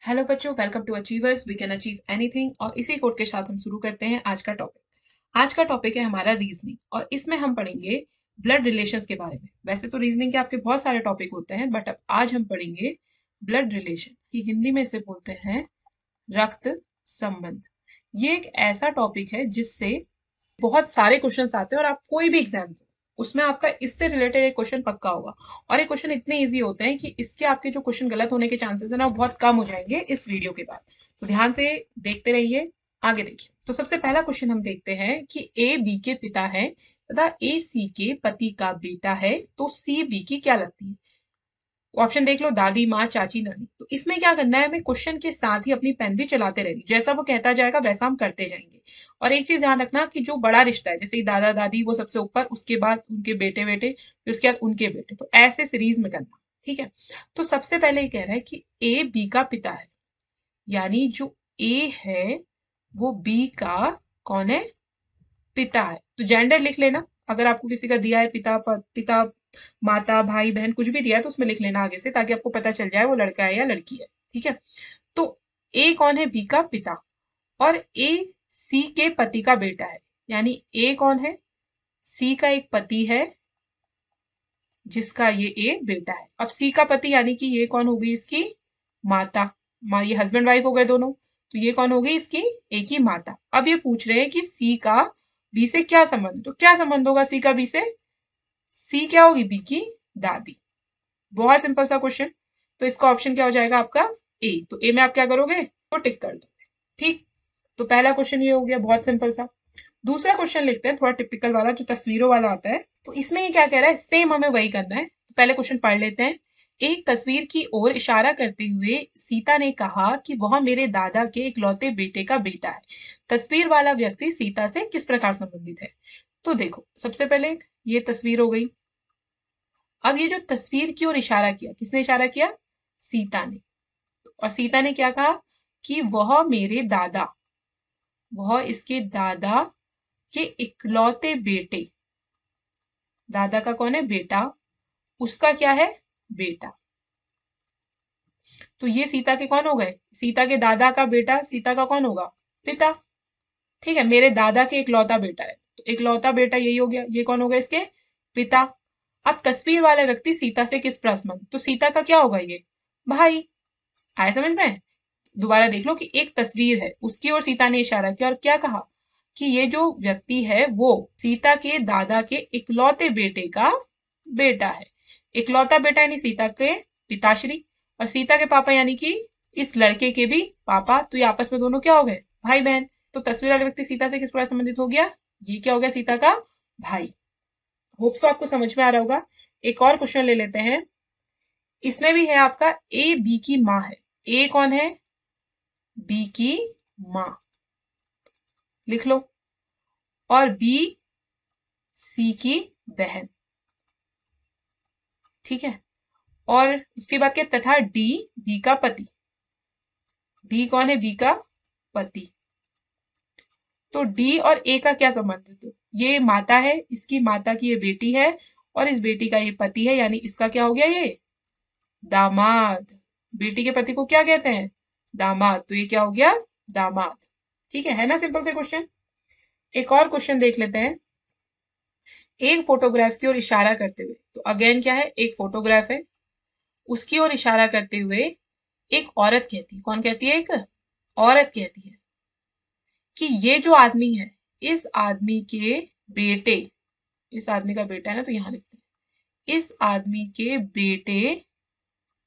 Hello बच्चों, welcome to achievers we can achieve anything. और इसी कोट के साथ हम शुरू करते हैं आज का टॉपिक। आज का टॉपिक है हमारा रीजनिंग, और इसमें हम पढ़ेंगे ब्लड रिलेशंस के बारे में। वैसे तो रीजनिंग के आपके बहुत सारे टॉपिक होते हैं, बट अब आज हम पढ़ेंगे ब्लड रिलेशन की। हिंदी में इसे बोलते हैं रक्त संबंध। ये एक ऐसा टॉपिक है जिससे बहुत सारे क्वेश्चंस आते हैं, और आप कोई भी एग्जाम दो उसमें आपका इससे रिलेटेड एक क्वेश्चन पक्का होगा। और ये क्वेश्चन इतने इजी होते हैं कि इसके आपके जो क्वेश्चन गलत होने के चांसेस है ना, वो बहुत कम हो जाएंगे इस वीडियो के बाद। तो ध्यान से देखते रहिए, आगे देखिए। तो सबसे पहला क्वेश्चन हम देखते हैं कि ए बी के पिता है तथा ए सी के पति का बेटा है, तो सी बी की क्या लगती है? ऑप्शन देख लो, दादी, माँ, चाची, नानी। तो इसमें क्या करना है, हमें क्वेश्चन के साथ ही अपनी पेन भी चलाते रहनी, जैसा वो कहता जाएगा वैसा हम करते जाएंगे। और एक चीज ध्यान रखना कि जो बड़ा रिश्ता है, जैसे दादा दादी वो सबसे ऊपर, उसके बाद उनके बेटे बेटे, फिर उसके बाद उनके बेटे, तो ऐसे सीरीज में करना। ठीक है। तो सबसे पहले ये कह रहा है कि ए बी का पिता है, यानी जो ए है वो बी का कौन है? पिता है। तो जेंडर लिख लेना। अगर आपको किसी का दिया है पिता, पिता, माता, भाई, बहन, कुछ भी दिया है तो उसमें लिख लेना आगे से, ताकि आपको पता चल जाए वो लड़का है या लड़की है। ठीक है। तो ए कौन है? बी का पिता। और ए सी के पति का बेटा है, यानी ए कौन है? सी का एक पति है जिसका ये ए बेटा है। अब सी का पति यानी कि ये कौन होगी? इसकी माता। ये हस्बैंड वाइफ हो गए दोनों, तो ये कौन होगी? इसकी ए की माता। अब ये पूछ रहे हैं कि सी का बी से क्या संबंध, तो क्या संबंध होगा सी का बी से? सी क्या होगी? बी की दादी। बहुत सिंपल सा क्वेश्चन। तो इसका ऑप्शन क्या हो जाएगा आपका? ए। तो ए में आप क्या करोगे? तो टिक कर दो। ठीक। तो पहला क्वेश्चन ये हो गया, बहुत सिंपल सा। दूसरा क्वेश्चन लिखते हैं, थोड़ा टिपिकल वाला, जो तस्वीरों वाला आता है। तो इसमें ये क्या कह रहा है, सेम हमें वही करना है। तो पहले क्वेश्चन पढ़ लेते हैं। एक तस्वीर की ओर इशारा करते हुए सीता ने कहा कि वह मेरे दादा के इकलौते बेटे का बेटा है। तस्वीर वाला व्यक्ति सीता से किस प्रकार संबंधित है? तो देखो, सबसे पहले ये तस्वीर हो गई। अब ये जो तस्वीर की ओर इशारा किया, किसने इशारा किया? सीता ने। और सीता ने क्या कहा? कि वह मेरे दादा, वह इसके दादा के इकलौते बेटे, दादा का कौन है? बेटा, उसका क्या है? बेटा। तो ये सीता के कौन हो गए? सीता के दादा का बेटा सीता का कौन होगा? पिता। ठीक है, मेरे दादा के इकलौता बेटा है, तो इकलौता बेटा यही हो गया। ये कौन हो गया? इसके पिता। अब तस्वीर वाला व्यक्ति सीता से किस प्रसंग, तो सीता का क्या होगा? ये भाई। आया समझ में? दोबारा देख लो कि एक तस्वीर है, उसकी ओर सीता ने इशारा किया और क्या कहा कि ये जो व्यक्ति है वो सीता के दादा के इकलौते बेटे का बेटा है। इकलौता बेटा यानी सीता के पिताश्री, और सीता के पापा यानी कि इस लड़के के भी पापा। तो ये आपस में दोनों क्या हो गए? भाई बहन। तो तस्वीर वाला व्यक्ति सीता से किस प्रकार संबंधित हो गया? ये क्या हो गया? सीता का भाई। होप सो आपको समझ में आ रहा होगा। एक और क्वेश्चन ले लेते हैं। इसमें भी है आपका, ए बी की माँ है। ए कौन है? बी की माँ, लिख लो। और बी सी की बहन। ठीक है। और उसके बाद क्या? तथा डी बी का पति। डी कौन है? बी का पति। तो डी और ए का क्या संबंध है? तो ये माता है, इसकी माता की ये बेटी है, और इस बेटी का ये पति है, यानी इसका क्या हो गया? ये दामाद। बेटी के पति को क्या कहते हैं? दामाद। तो ये क्या हो गया? दामाद। ठीक है ना? सिंपल से क्वेश्चन। एक और क्वेश्चन देख लेते हैं। एक फोटोग्राफ की ओर इशारा करते हुए, तो अगेन क्या है? एक फोटोग्राफ है, उसकी ओर इशारा करते हुए एक औरत कहती है। कौन कहती है? एक औरत कहती है कि ये जो आदमी है, इस आदमी के बेटे, इस आदमी का बेटा है ना, तो यहां लिखते हैं, इस आदमी के बेटे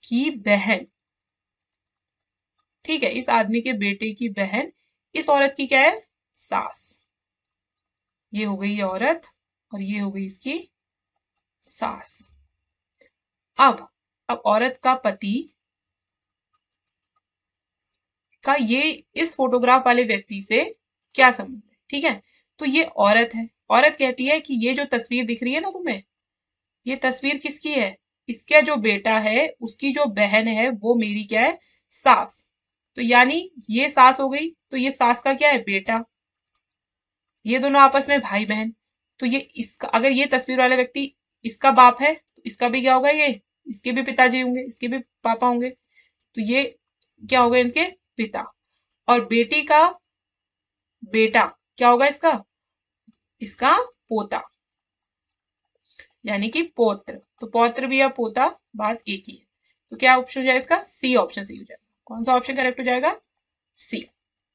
की बहन। ठीक है, इस आदमी के बेटे की बहन इस औरत की क्या है? सास। ये हो गई औरत, और ये हो गई इसकी सास। अब औरत का पति का ये इस फोटोग्राफ वाले व्यक्ति से क्या संबंध है? ठीक है। तो ये औरत है, औरत कहती है कि ये जो तस्वीर दिख रही है ना तुम्हें, ये तस्वीर किसकी है? इसका जो बेटा है, उसकी जो बहन है, वो मेरी क्या है? सास। तो यानी ये सास हो गई, तो ये सास का क्या है? बेटा। ये दोनों आपस में भाई बहन। तो ये इसका, अगर ये तस्वीर वाला व्यक्ति इसका बाप है, तो इसका भी क्या होगा? ये इसके भी पिताजी होंगे, इसके भी पापा होंगे। तो ये क्या होगा इनके पिता, और बेटी का बेटा क्या होगा इसका, इसका पोता, यानी कि पौत्र। तो पौत्र भी या पोता बात एक ही है। तो क्या ऑप्शन हो जाएगा इसका, सी ऑप्शन सही हो जाएगा। कौन सा ऑप्शन करेक्ट हो जाएगा, सी।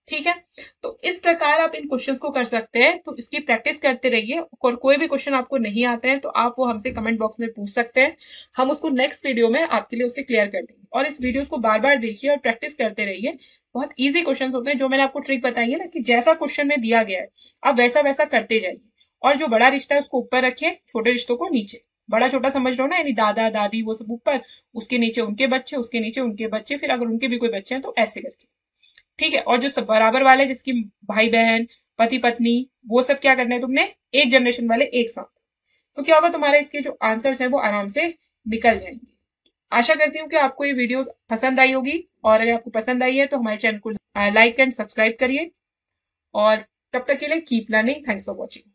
ठीक है, तो इस प्रकार आप इन क्वेश्चंस को कर सकते हैं। तो इसकी प्रैक्टिस करते रहिए, और कोई भी क्वेश्चन आपको नहीं आते हैं तो आप वो हमसे कमेंट बॉक्स में पूछ सकते हैं, हम उसको नेक्स्ट वीडियो में आपके लिए उसे क्लियर कर देंगे। और इस वीडियोस को बार बार देखिए और प्रैक्टिस करते रहिए। बहुत ईजी क्वेश्चन होते हैं, जो मैंने आपको ट्रिक बताई है ना, कि जैसा क्वेश्चन में दिया गया है आप वैसा वैसा करते जाइए, और जो बड़ा रिश्ता है उसको ऊपर रखिए, छोटे रिश्तों को नीचे। बड़ा छोटा समझ रहे हो ना, यानी दादा दादी वो सब ऊपर, उसके नीचे उनके बच्चे, उसके नीचे उनके बच्चे, फिर अगर उनके भी कोई बच्चे हैं तो ऐसे करके। ठीक है, और जो सब बराबर वाले जिसकी भाई बहन पति पत्नी, वो सब क्या करना है तुमने, एक जनरेशन वाले एक साथ। तो क्या होगा, तुम्हारे इसके जो आंसर्स हैं वो आराम से निकल जाएंगे। आशा करती हूँ कि आपको ये वीडियो पसंद आई होगी, और अगर आपको पसंद आई है तो हमारे चैनल को लाइक एंड सब्सक्राइब करिए। और तब तक के लिए keep learning, thanks for watching.